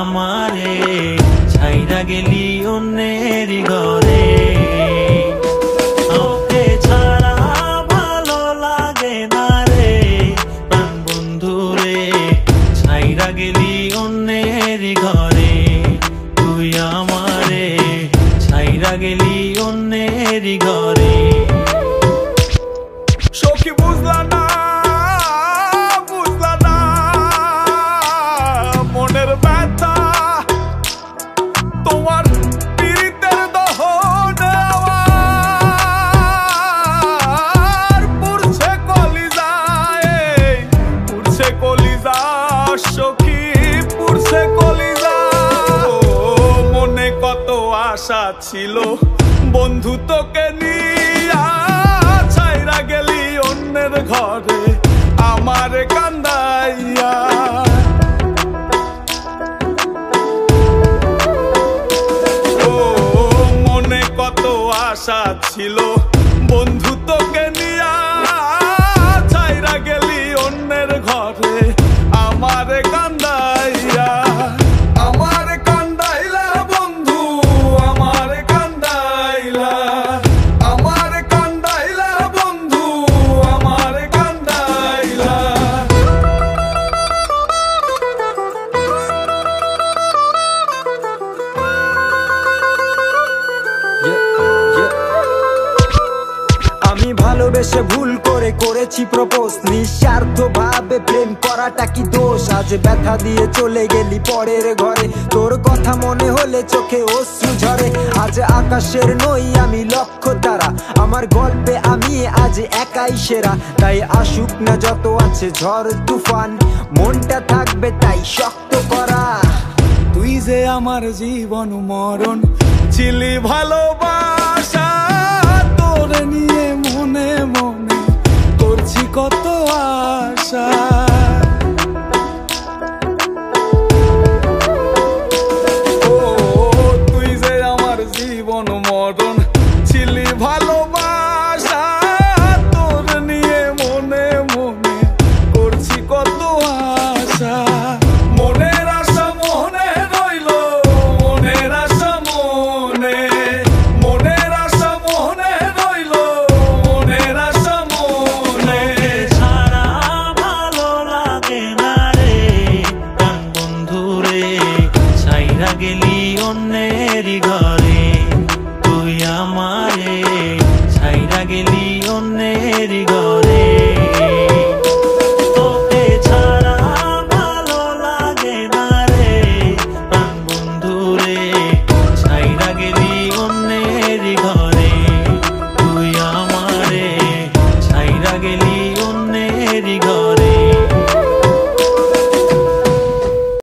আমারে ছাইরা গেলি অন্যের ঘরে। তোকে ছাড়া ভালো লাগে না রে প্রাণ বন্ধু রে, ছাইরা গেলি অন্যের ঘরে। তুই আমারে ছাইরা গেলি অন্যের ঘরে। সখী বুঝলা না মনের ব্যথা, তোমার পীড়িতের দহনে আমার পুরছে কলিজায়, পুরছে কলিজা সখী, পুরছে কলিজা। মনে কত আশা ছিল বন্ধু তোকে নিয়া, ছাইরা গেলি অন্যের ঘরে আমারে কান্দাইয়া। মনে কত আশা ছিল বন্ধু তোকে নিয়া, ছাইরা গেলি অন্যের ঘরে আমারে কান্দাইয়া। আমারে কান্দাইলা বন্ধু, আমারে কান্দাইলা, আমারে কান্দাইলা বন্ধু, আমারে কান্দাইলা। আমি ভালোবেসে ভুল করে করেছি প্রপোজ, নিঃস্বার্থ ভাবে প্রেম করাটা কি দোষ? আজ ব্যথা দিয়ে চলে গেলি পরের ঘরে, তোর কথা মনে হলে চোখে অশ্রু ঝরে। আজ আকাশের নই আমি লক্ষ্য তারা, আমার গল্পে আমি আজ একাই সেরা। তাই আসুক না যত আছে ঝড় তুফান, মনটা থাকবে তাই শক্ত করা। তুই যে আমার জীবন মরণ ছিলি ভালোবাসা, তোরে নিয়ে মনে মনে করছি কত আশা। ও তুই যে আমার জীবন মরণ ছিলি ভালোবাসা, তোরে নিয়ে মনে মনে করছি কত আশা। মনের আশা মনে রইল, মনের আশা মনে, মনের আশা মনে রইল, মনের আশা মনে। ছাড়া ভালো লাগে না রে প্রাণ বন্ধু রে, ছাইরা গেলি অন্যের ঘরে। তুই আমারে ছাইরা গেলি অন্যের ঘরে।